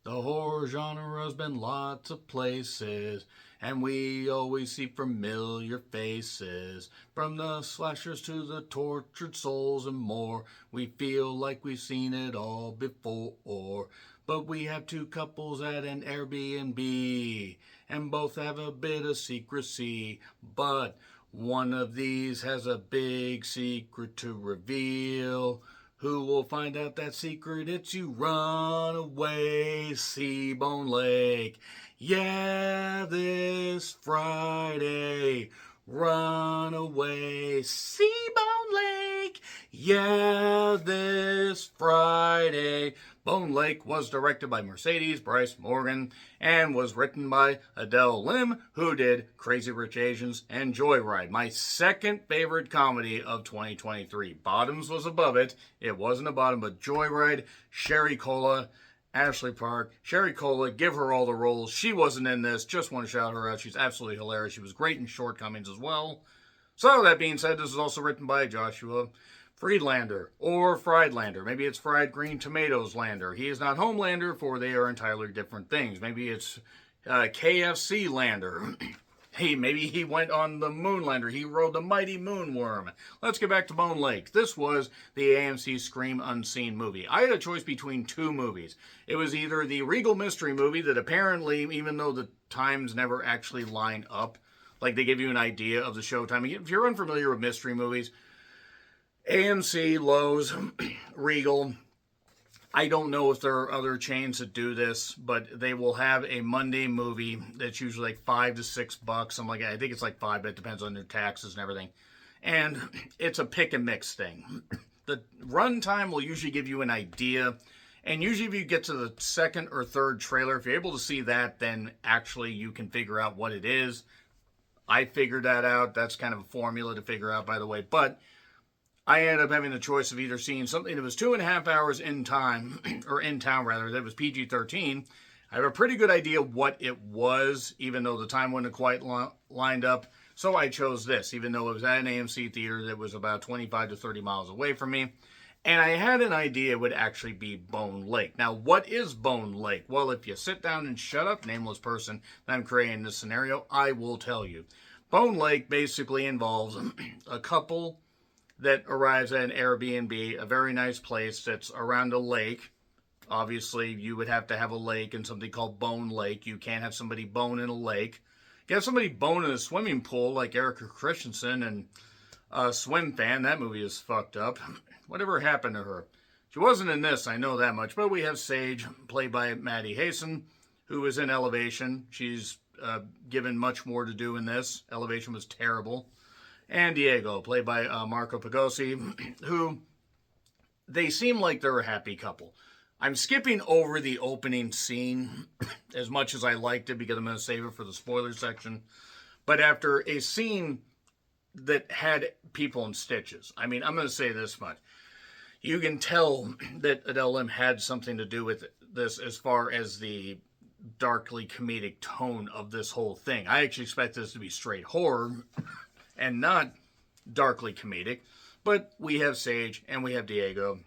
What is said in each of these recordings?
The horror genre has been lots of places, and we always see familiar faces. From the slashers to the tortured souls and more, we feel like we've seen it all before. But we have two couples at an Airbnb, and both have a bit of secrecy. But one of these has a big secret to reveal. Who will find out that secret? It's you, Runaway Seabone Lake. Yeah, this Friday, Runaway Seabone Lake. Yeah, this Friday. Bone Lake was directed by Mercedes Bryce Morgan and was written by Adele Lim, who did Crazy Rich Asians and Joyride, my second favorite comedy of 2023. Bottoms was above it. It wasn't a bottom, but Joyride, Sherry Cola, Ashley Park, Sherry Cola, give her all the roles. She wasn't in this. Just want to shout her out. She's absolutely hilarious. She was great in Shortcomings as well. So, that being said, this is also written by Joshua Friedlander, or Friedlander. Maybe it's Fried Green Tomatoes Lander. He is not Homelander, for they are entirely different things. Maybe it's KFC Lander. Maybe he went on the Moonlander. He rode the mighty Moonworm. Let's get back to Bone Lake. This was the AMC Scream Unseen movie. I had a choice between two movies. It was either the Regal Mystery movie that apparently, even though the times never actually line up, like they give you an idea of the showtime. If you're unfamiliar with mystery movies, AMC, Lowe's, Regal, I don't know if there are other chains that do this, but they will have a Monday movie that's usually like $5 to $6. Something like that. I think it's like $5, but it depends on their taxes and everything. And it's a pick and mix thing. The runtime will usually give you an idea. And usually if you get to the second or third trailer, if you're able to see that, then actually you can figure out what it is. I figured that out. That's kind of a formula to figure out, by the way. But I ended up having the choice of either seeing something that was 2.5 hours in time, or in town rather, that was PG-13. I have a pretty good idea what it was, even though the time wasn't quite lined up. So I chose this, even though it was at an AMC theater that was about 25 to 30 miles away from me. And I had an idea it would actually be Bone Lake. Now, what is Bone Lake? Well, if you sit down and shut up, nameless person, I'm creating this scenario, I will tell you. Bone Lake basically involves a couple that arrives at an Airbnb, a very nice place that's around a lake. Obviously, you would have to have a lake and something called Bone Lake. You can't have somebody bone in a lake. You can have somebody bone in a swimming pool like Erica Christensen and Swim Fan. That movie is fucked up. Whatever happened to her? She wasn't in this, I know that much. But we have Sage, played by Maddie Hasten, who is in Elevation. She's given much more to do in this. Elevation was terrible. And Diego, played by Marco Pagosi, who they seem like they're a happy couple. I'm skipping over the opening scene as much as I liked it because I'm going to save it for the spoiler section. But after a scene that had people in stitches, I mean, I'm going to say this much. You can tell that Adele Lim had something to do with this as far as the darkly comedic tone of this whole thing. I actually expect this to be straight horror and not darkly comedic. But we have Sage and we have Diego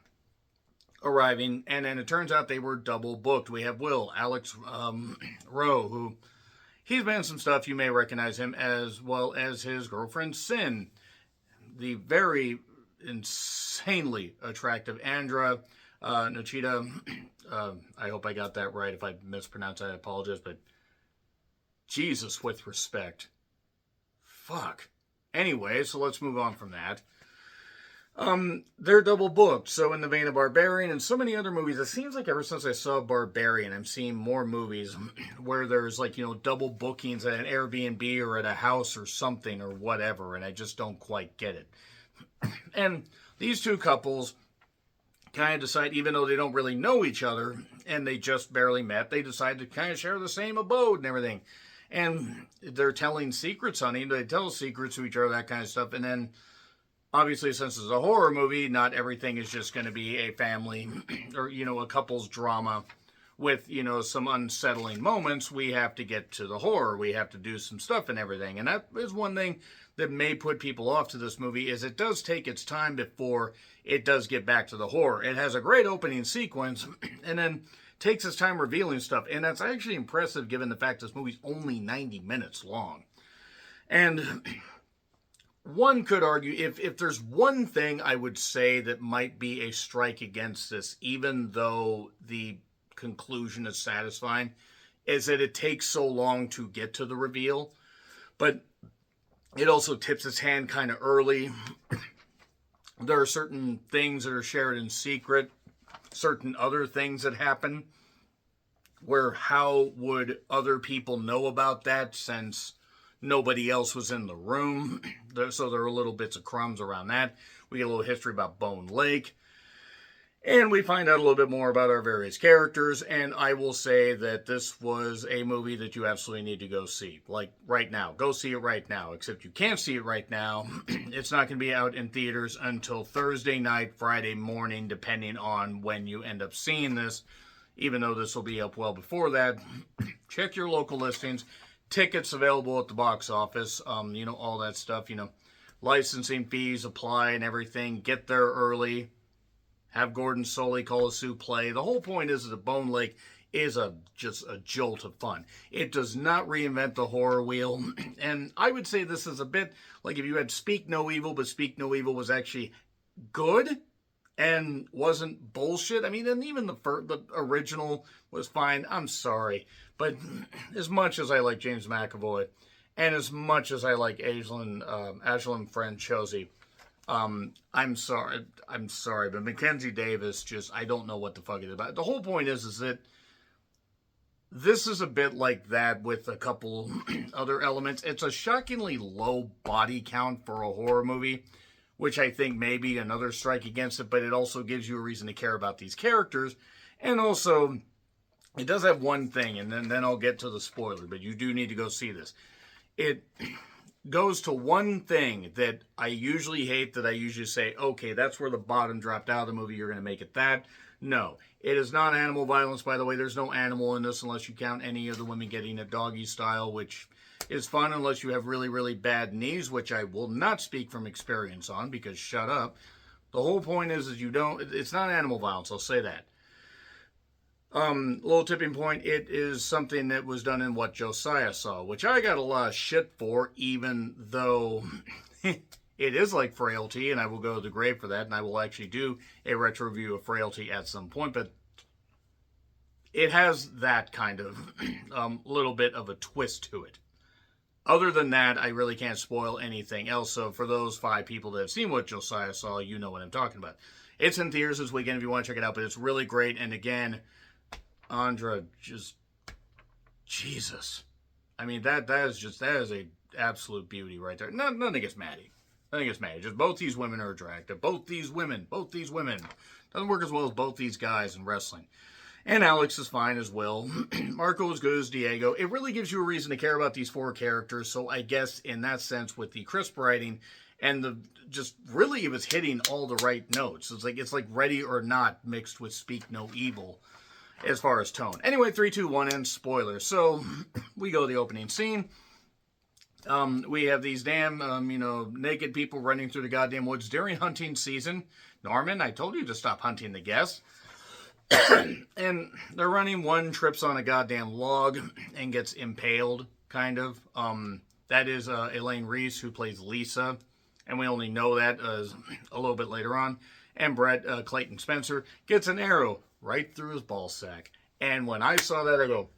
arriving, and then it turns out they were double booked. We have Alex Rowe, who he's been in some stuff. You may recognize him, as well as his girlfriend Sin, the very insanely attractive Andra Nochita. I hope I got that right. If I mispronounced that, I apologize, but Jesus, with respect. Fuck. Anyway, so let's move on from that. They're double booked. So in the vein of Barbarian and so many other movies, it seems like ever since I saw Barbarian, I'm seeing more movies where there's like, double bookings at an Airbnb or at a house or something or whatever. And I just don't quite get it. And these two couples kind of decide, even though they don't really know each other and they just barely met, they decide to kind of share the same abode and everything. And they're telling secrets, honey. They tell secrets to each other, that kind of stuff. And then, obviously, since it's a horror movie, not everything is just going to be a family or, a couple's drama with, some unsettling moments. We have to get to the horror. We have to do some stuff and everything. And that is one thing that may put people off to this movie, is it does take its time before it does get back to the horror. It has a great opening sequence, and then takes his time revealing stuff. And that's actually impressive given the fact this movie's only 90 minutes long. And one could argue, if there's one thing I would say that might be a strike against this, even though the conclusion is satisfying, is that it takes so long to get to the reveal. But it also tips its hand kind of early. There are certain things that are shared in secret, certain other things that happen, where how would other people know about that since nobody else was in the room? So there are little bits of crumbs around that. We get a little history about Bone Lake. And we find out a little bit more about our various characters. And I will say that this was a movie that you absolutely need to go see. Like, right now. Go see it right now. Except you can't see it right now. It's not going to be out in theaters until Thursday night, Friday morning, depending on when you end up seeing this. Even though this will be up well before that. Check your local listings. Tickets available at the box office. All that stuff. Licensing fees apply and everything. Get there early. Have Gordon Soley, Colasu play. The whole point is that Bone Lake is just a jolt of fun. It does not reinvent the horror wheel. And I would say this is a bit like if you had Speak No Evil, but Speak No Evil was actually good and wasn't bullshit. I mean, and even the original was fine. I'm sorry. But as much as I like James McAvoy, and as much as I like Aislinn Franciosi, I'm sorry, but Mackenzie Davis I don't know what the fuck it is about. The whole point is that this is a bit like that with a couple other elements. It's a shockingly low body count for a horror movie, which I think may be another strike against it, but it also gives you a reason to care about these characters. And also, it does have one thing, and then I'll get to the spoiler, but you do need to go see this. It goes to one thing that I usually hate, that I usually say, okay, that's where the bottom dropped out of the movie, you're going to make it that. No, it is not animal violence, by the way. There's no animal in this unless you count any of the women getting it doggy style, which is fun unless you have really, really bad knees, which I will not speak from experience on, because shut up. The whole point is it's not animal violence, I'll say that. Little tipping point, it is something that was done in What Josiah Saw, which I got a lot of shit for, even though it is like Frailty, and I will go to the grave for that, and I will actually do a retro review of Frailty at some point, but it has that kind of little bit of a twist to it. Other than that, I really can't spoil anything else, so for those 5 people that have seen What Josiah Saw, you know what I'm talking about. It's in theaters this weekend if you want to check it out, but it's really great, and again, Andra, just Jesus. I mean, that is a absolute beauty right there. Nothing against Maddie. Just both these women are attractive. Both these women. Doesn't work as well as both these guys in wrestling. And Alex is fine as well. Marco is good as Diego. It really gives you a reason to care about these 4 characters. So I guess in that sense, with the crisp writing and it was hitting all the right notes. It's like Ready or Not mixed with Speak No Evil. As far as tone. Anyway, 3, 2, 1, and spoiler. So, we go to the opening scene. We have these damn, naked people running through the goddamn woods during hunting season. Norman, I told you to stop hunting the guests. And they're running, one trips on a goddamn log and gets impaled, kind of. That is Elaine Reese, who plays Lisa. And we only know that a little bit later on. And Brett Clayton Spencer gets an arrow right through his ball sack. And when I saw that, I go,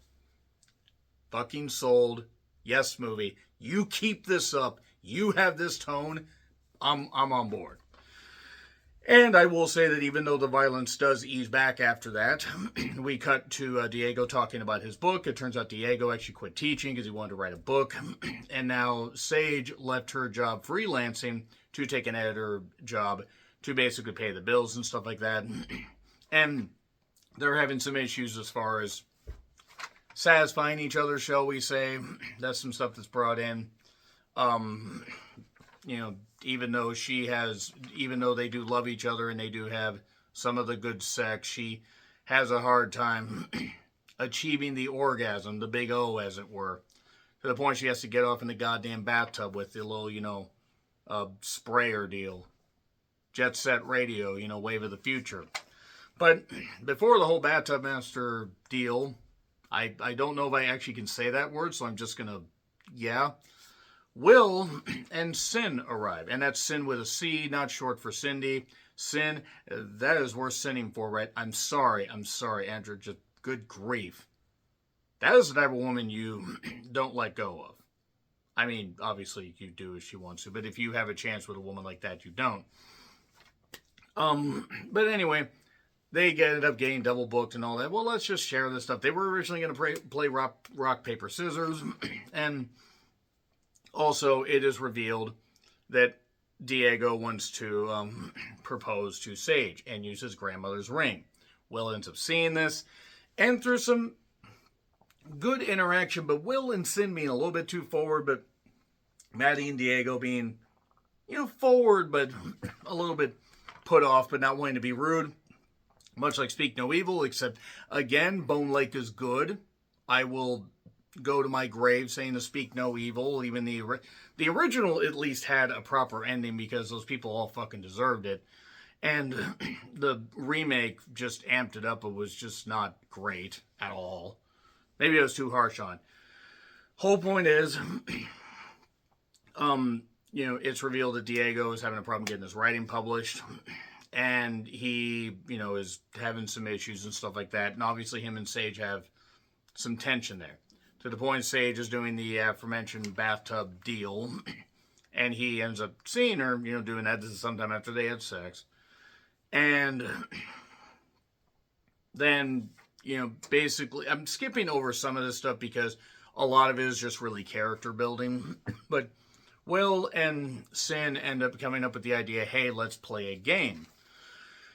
fucking sold. Yes, movie. You keep this up. You have this tone. I'm on board. And I will say that even though the violence does ease back after that, we cut to Diego talking about his book. It turns out Diego actually quit teaching because he wanted to write a book. And now Sage left her job freelancing to take an editor job to basically pay the bills and stuff like that. And they're having some issues as far as satisfying each other, shall we say. That's some stuff that's brought in. Even though they do love each other and they do have some of the good sex, she has a hard time achieving the orgasm, the big O, as it were, to the point she has to get off in the goddamn bathtub with the little, sprayer deal. Jet Set Radio, Wave of the Future. But before the whole Bathtub Master deal, I don't know if I actually can say that word, so I'm just going to, yeah. Will and Sin arrive. And that's Sin with a C, not short for Cindy. Sin, that is worth sinning for, right? I'm sorry, Andrew. Just good grief. That is the type of woman you don't let go of. I mean, obviously you do if she wants to, but if you have a chance with a woman like that, you don't. But anyway, they ended up getting double booked and all that. Well, let's just share this stuff. They were originally going to play rock, paper, scissors, and also it is revealed that Diego wants to propose to Sage and use his grandmother's ring. Will ends up seeing this, and through some good interaction, but Will and Sin being a little bit too forward, but Maddie and Diego being, forward, but a little bit put off, but not wanting to be rude. Much like Speak No Evil, except, again, Bone Lake is good. I will go to my grave saying to Speak No Evil. Even the original at least had a proper ending because those people all fucking deserved it. And the remake just amped it up. It was just not great at all. Maybe I was too harsh on. Whole point is, it's revealed that Diego is having a problem getting his writing published. And he, is having some issues and stuff like that. And obviously him and Sage have some tension there. To the point Sage is doing the aforementioned bathtub deal. And he ends up seeing her, doing that. This is sometime after they had sex. And then, basically, I'm skipping over some of this stuff because a lot of it is just really character building. But Will and Sin end up coming up with the idea, hey, let's play a game.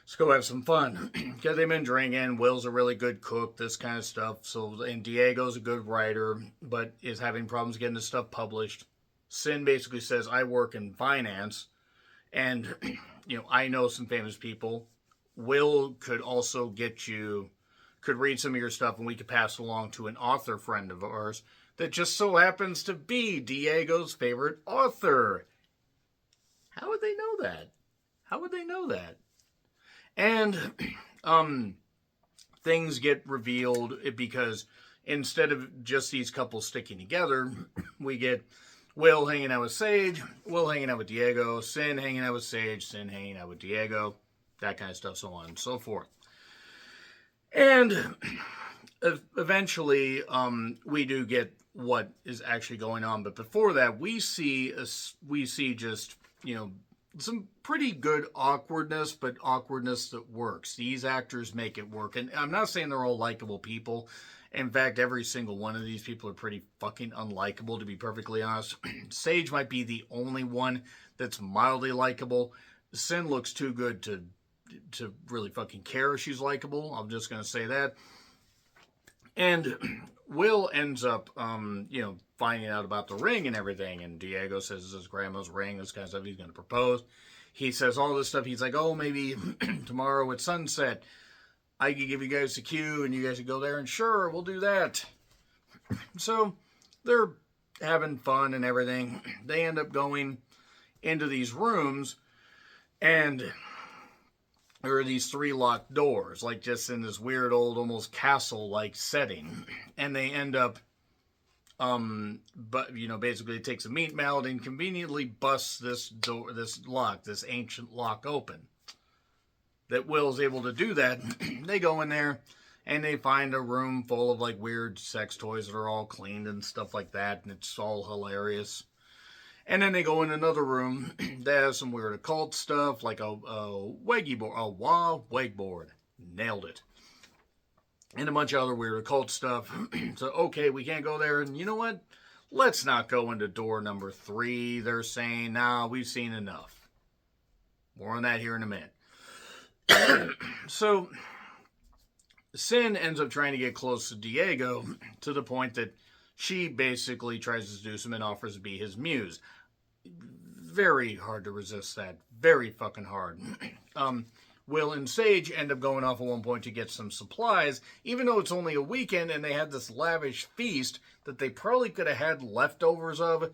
Let's go have some fun. Because they've been drinking. Will's a really good cook, this kind of stuff. And Diego's a good writer, but is having problems getting his stuff published. Sin basically says, I work in finance, and, I know some famous people. Will could also could read some of your stuff, and we could pass it along to an author friend of ours that just so happens to be Diego's favorite author. How would they know that? And things get revealed because instead of just these couples sticking together, we get Will hanging out with Sage, Will hanging out with Diego, Sin hanging out with Sage, Sin hanging out with Diego, that kind of stuff, so on and so forth. And eventually, we do get what is actually going on. But before that, we see just, some pretty good awkwardness, but awkwardness that works. These actors make it work. And I'm not saying they're all likable people. In fact, every single one of these people are pretty fucking unlikable, to be perfectly honest. Sage might be the only one that's mildly likable. Sin looks too good to really fucking care if she's likable. I'm just going to say that. And Will ends up, finding out about the ring and everything. And Diego says it's his grandma's ring, this kind of stuff. He's going to propose. He says all this stuff. He's like, oh, maybe tomorrow at sunset, I could give you guys the cue and you guys could go there. And sure, we'll do that. So they're having fun and everything. They end up going into these rooms, and there are these 3 locked doors, like just in this weird old, almost castle-like setting. And they end up, basically it takes a meat mallet and conveniently busts this door, this ancient lock open. That Will's able to do that. They go in there and they find a room full of like weird sex toys that are all cleaned and stuff like that. And it's all hilarious. And then they go in another room that has some weird occult stuff, like a Ouija board, a Ouija board. Nailed it. And a bunch of other weird occult stuff. So, okay, we can't go there. And you know what? Let's not go into door number 3. They're saying, nah, we've seen enough. More on that here in a minute. So, Sin ends up trying to get close to Diego to the point that she basically tries to seduce him and offers to be his muse. Very hard to resist that. Very fucking hard. Will and Sage end up going off at one point to get some supplies, even though it's only a weekend and they had this lavish feast that they probably could have had leftovers of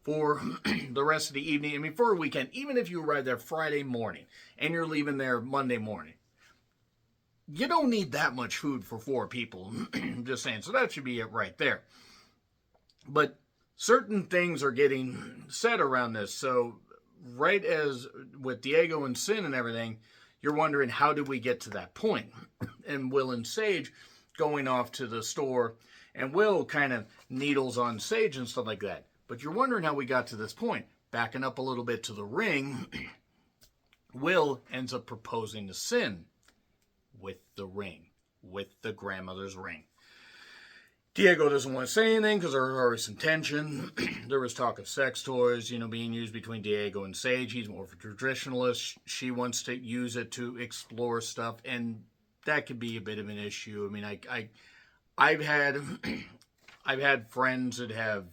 for the rest of the evening. I mean, for a weekend, even if you arrive there Friday morning and you're leaving there Monday morning, you don't need that much food for 4 people. I'm just saying. So that should be it right there. But certain things are getting said around this. So right as with Diego and Sin and everything, you're wondering, how did we get to that point? And Will and Sage going off to the store, and Will kind of needles on Sage and stuff like that. But you're wondering how we got to this point. Backing up a little bit to the ring, Will ends up proposing to Sin with the ring, with the grandmother's ring. Diego doesn't want to say anything because there's already some tension. There was talk of sex toys, being used between Diego and Sage. He's more of a traditionalist. She wants to use it to explore stuff, and that could be a bit of an issue. I mean, I've had friends that have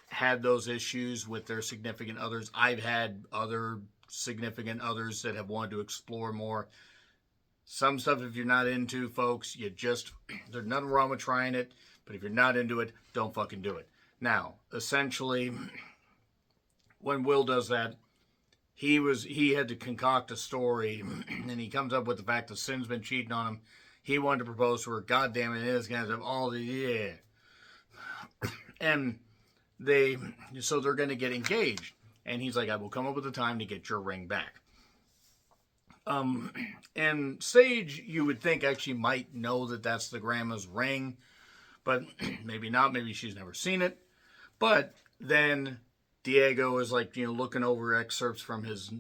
had those issues with their significant others. I've had other significant others that have wanted to explore more. Some stuff, if you're not into, folks, there's nothing wrong with trying it, but if you're not into it, don't fucking do it. Now, essentially, when Will does that, he had to concoct a story, and he comes up with the fact that Sin's been cheating on him. He wanted to propose to her. God damn it, this guy's all the, yeah. And they're going to get engaged. And he's like, I will come up with a time to get your ring back. And Sage, you would think, actually might know that that's the grandma's ring, but maybe not. Maybe she's never seen it. But then Diego is like, looking over excerpts from his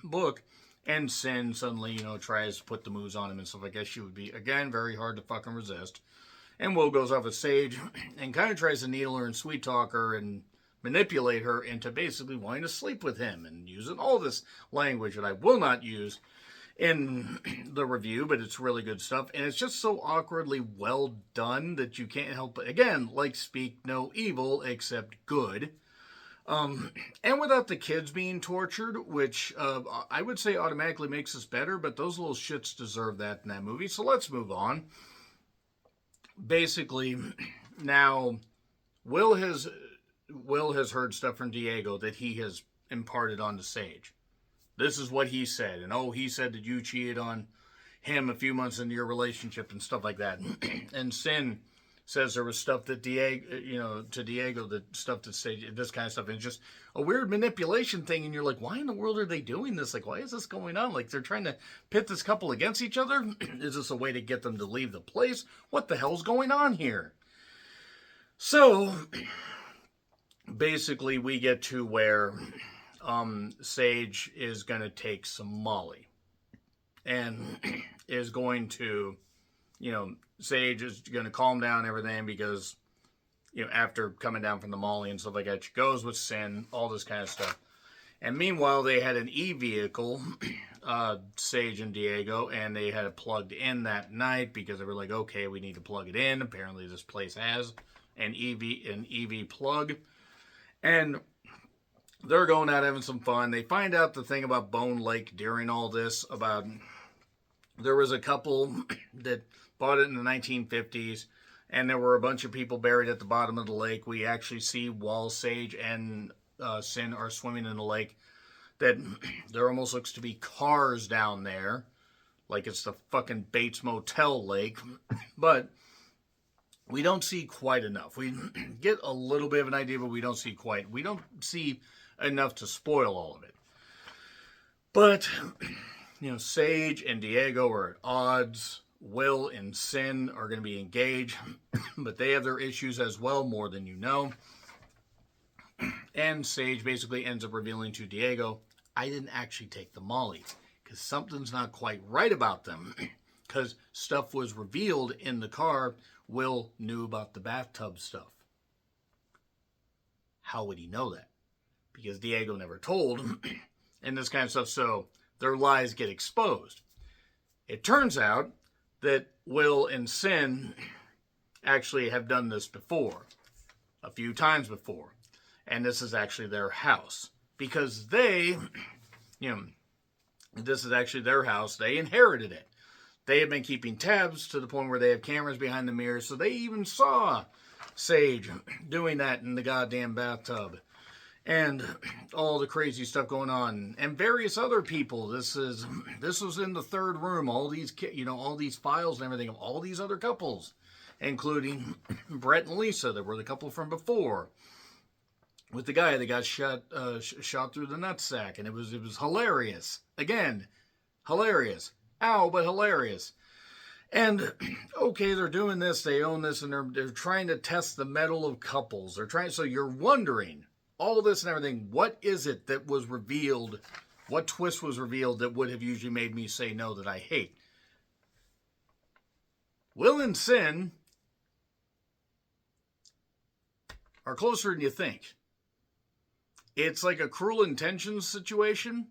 book, and Sin suddenly, tries to put the moves on him and stuff. I guess she would be, again, very hard to fucking resist. And Will goes off with Sage and kind of tries to needle her and sweet talk her and manipulate her into basically wanting to sleep with him and using all this language that I will not use in the review, but it's really good stuff. And it's just so awkwardly well done that you can't help but, again, speak no evil except good. And without the kids being tortured, which I would say automatically makes us better, but those little shits deserve that in that movie. So let's move on. Basically, now, Will has heard stuff from Diego that he has imparted onto Sage. This is what he said. And he said that you cheated on him a few months into your relationship and stuff like that. And Sin says there was stuff that Diego, to Diego, that stuff that Sage, this kind of stuff. And it's just a weird manipulation thing. And you're like, why in the world are they doing this? Why is this going on? They're trying to pit this couple against each other? Is this a way to get them to leave the place? What the hell's going on here? So basically, we get to where Sage is going to take some Molly and is going to, Sage is going to calm down everything because, after coming down from the Molly and stuff like that, she goes with Sin, all this kind of stuff. And meanwhile, they had an e-vehicle, Sage and Diego, and they had it plugged in that night because they were like, okay, we need to plug it in. Apparently, this place has an EV plug. And they're going out having some fun. They find out the thing about Bone Lake during all this, about there was a couple that bought it in the 1950s, and there were a bunch of people buried at the bottom of the lake. We actually see while Sage and Sin are swimming in the lake that there almost looks to be cars down there, like it's the fucking Bates Motel lake. But we don't see quite enough. We get a little bit of an idea, but we don't see quite. We don't see enough to spoil all of it. But, Sage and Diego are at odds. Will and Sin are going to be engaged, but they have their issues as well, more than you know. And Sage basically ends up revealing to Diego, I didn't actually take the Molly, because something's not quite right about them, because stuff was revealed in the car. Will knew about the bathtub stuff. How would he know that? Because Diego never told him, and this kind of stuff, so their lies get exposed. It turns out that Will and Sin actually have done this before, a few times before, and this is actually their house, because they, this is actually their house. They inherited it. They have been keeping tabs to the point where they have cameras behind the mirrors, so they even saw Sage doing that in the goddamn bathtub. and all the crazy stuff going on, and various other people. This was in the third room. All these all these files and everything of all these other couples, including Brett and Lisa, that were the couple from before, with the guy that got shot through the nutsack, and it was hilarious. Again, hilarious. Ow, but hilarious. And okay, they're doing this, they own this, and they're trying to test the mettle of couples. They're trying, so you're wondering all this and everything. What is it that was revealed? What twist was revealed that would have usually made me say no, that I hate? Will and Sin are closer than you think. It's like a Cruel Intentions situation,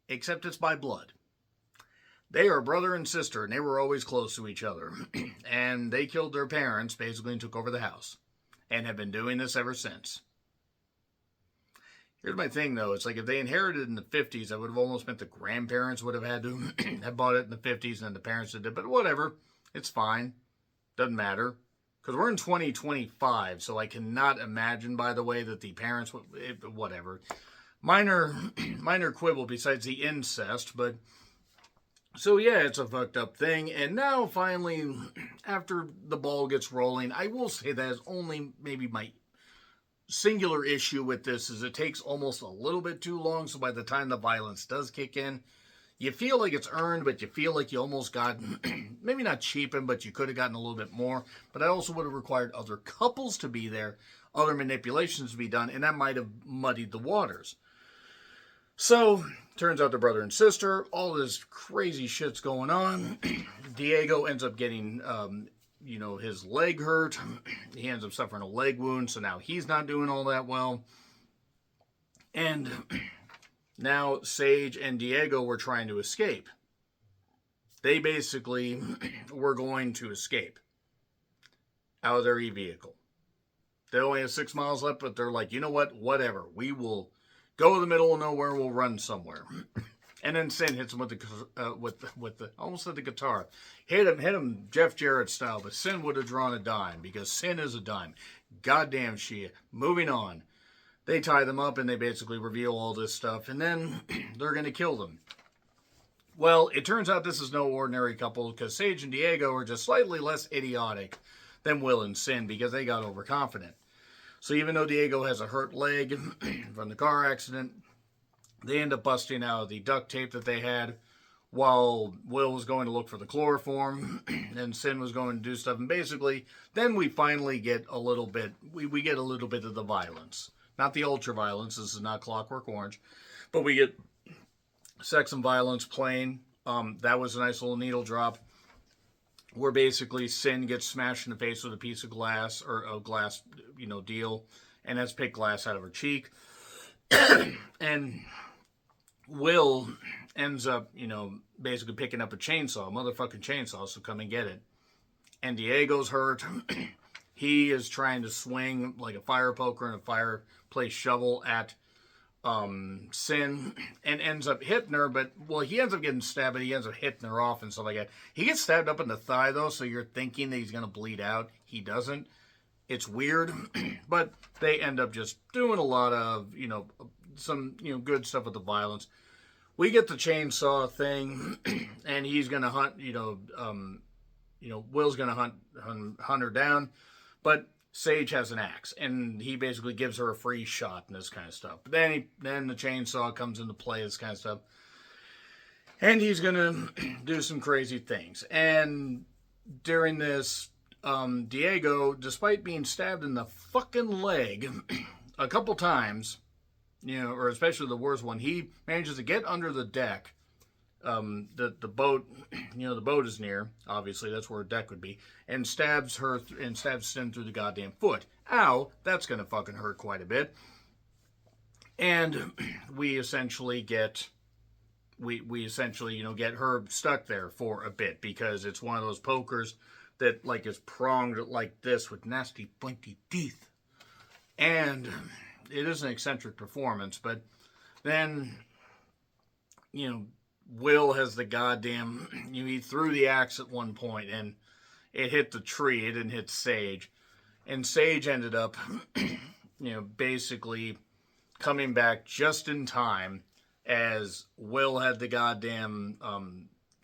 except it's by blood. They are brother and sister, and they were always close to each other. And they killed their parents, basically, and took over the house. And have been doing this ever since. Here's my thing, though. It's like if they inherited in the 50s, that would have almost meant the grandparents would have had to have bought it in the 50s, and then the parents did it. But whatever. It's fine. Doesn't matter. Because we're in 2025, so I cannot imagine, by the way, that the parents would... Whatever. Minor quibble besides the incest, but... So yeah, it's a fucked up thing, and now finally, after the ball gets rolling, I will say that is only maybe my singular issue with this, is it takes almost a little bit too long, so by the time the violence does kick in, you feel like it's earned, but you feel like you almost got, maybe not cheapened, but you could have gotten a little bit more, but that also would have required other couples to be there, other manipulations to be done, and that might have muddied the waters. So, turns out they're brother and sister. All this crazy shit's going on. Diego ends up getting, his leg hurt. He ends up suffering a leg wound, so now he's not doing all that well. And now Sage and Diego were trying to escape. They basically were going to escape out of their e-vehicle. They only have 6 miles left, but they're like, you know what? Whatever. We will... go to the middle of nowhere, we'll run somewhere. And then Sin hits him with the almost said the guitar. Hit him Jeff Jarrett style, but Sin would have drawn a dime, because Sin is a dime. Goddamn she. Moving on. They tie them up and they basically reveal all this stuff, and then they're going to kill them. Well, it turns out this is no ordinary couple, because Sage and Diego are just slightly less idiotic than Will and Sin, because they got overconfident. So even though Diego has a hurt leg from the car accident, they end up busting out the duct tape that they had, while Will was going to look for the chloroform, and Sin was going to do stuff. And basically, then we finally get a little bit, we get a little bit of the violence. Not the ultra violence, this is not Clockwork Orange, but we get sex and violence plain. That was a nice little needle drop, where basically Sin gets smashed in the face with a piece of glass, or a glass, deal, and has picked glass out of her cheek. And Will ends up, basically picking up a motherfucking chainsaw, so come and get it. And Diego's hurt. He is trying to swing like a fire poker and a fireplace shovel at Sin, and ends up hitting her, but, he ends up getting stabbed, but he ends up hitting her off and stuff like that. He gets stabbed up in the thigh, though, so you're thinking that he's going to bleed out. He doesn't. It's weird, but they end up just doing a lot of, some, good stuff with the violence. We get the chainsaw thing, and he's going to hunt, Will's going to hunt her down, but Sage has an axe, and he basically gives her a free shot and this kind of stuff. But then the chainsaw comes into play, this kind of stuff. And he's going to do some crazy things. And during this, Diego, despite being stabbed in the fucking leg a couple times, or especially the worst one, he manages to get under the deck. The boat, the boat is near, obviously, that's where a deck would be, and stabs Sin through the goddamn foot. Ow, that's gonna fucking hurt quite a bit. And we essentially get, get her stuck there for a bit, because it's one of those pokers that, is pronged like this with nasty pointy teeth. And it is an eccentric performance, but then, Will has the goddamn, he threw the axe at one point, and it hit the tree. It didn't hit Sage. And Sage ended up basically coming back just in time as Will had the goddamn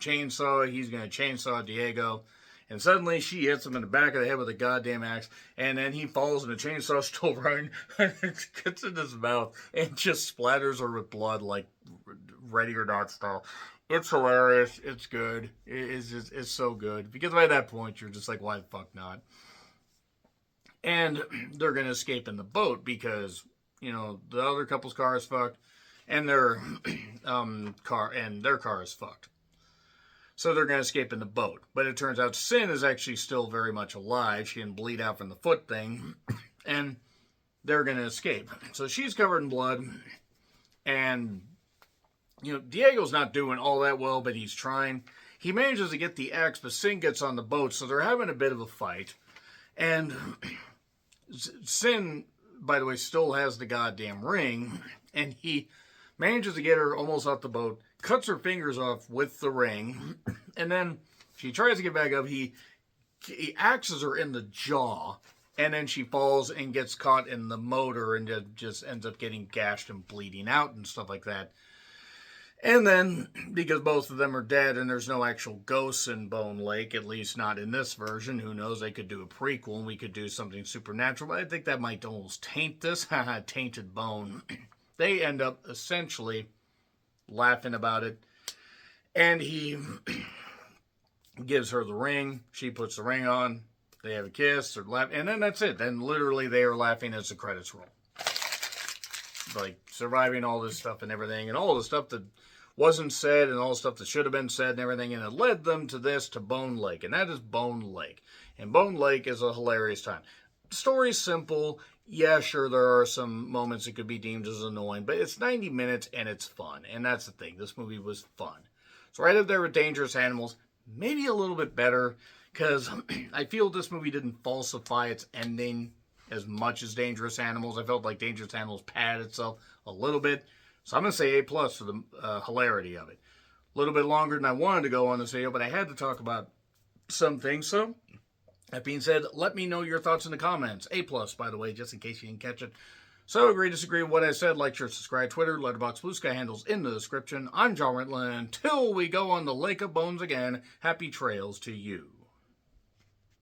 chainsaw. He's going to chainsaw Diego. And suddenly she hits him in the back of the head with a goddamn axe. And then he falls and the chainsaw's still running. And it gets in his mouth and just splatters her with blood like Ready or Not style. It's hilarious. It's good. It's so good. Because by that point, you're just like, why the fuck not? And they're going to escape in the boat because, the other couple's car is fucked. And their car is fucked. So they're going to escape in the boat. But it turns out Sin is actually still very much alive. She can bleed out from the foot thing. And they're going to escape. So she's covered in blood. And, Diego's not doing all that well, but he's trying. He manages to get the axe, but Sin gets on the boat. So they're having a bit of a fight. And Sin, by the way, still has the goddamn ring. And he manages to get her almost off the boat, cuts her fingers off with the ring, and then she tries to get back up. He axes her in the jaw, and then she falls and gets caught in the motor and just ends up getting gashed and bleeding out and stuff like that. And then, because both of them are dead and there's no actual ghosts in Bone Lake, at least not in this version, who knows, they could do a prequel and we could do something supernatural, but I think that might almost taint this. Tainted bone. They end up essentially laughing about it. And he gives her the ring. She puts the ring on. They have a kiss. They're laughing. And then that's it. Then literally they are laughing as the credits roll. Like surviving all this stuff and everything. And all the stuff that wasn't said and all the stuff that should have been said and everything. And it led them to this, to Bone Lake. And that is Bone Lake. And Bone Lake is a hilarious time. The story's simple. Yeah, sure, there are some moments that could be deemed as annoying, but it's 90 minutes and it's fun. And that's the thing. This movie was fun. It's right up there with Dangerous Animals. Maybe a little bit better, because I feel this movie didn't falsify its ending as much as Dangerous Animals. I felt like Dangerous Animals padded itself a little bit. So I'm going to say A+ for the hilarity of it. A little bit longer than I wanted to go on this video, but I had to talk about some things, so that being said, let me know your thoughts in the comments. A+, by the way, just in case you didn't catch it. So, agree, disagree with what I said, like, share, subscribe, Twitter, Letterboxd, Blue Sky handles in the description. I'm John Ritland. Until we go on the Lake of Bones again, happy trails to you.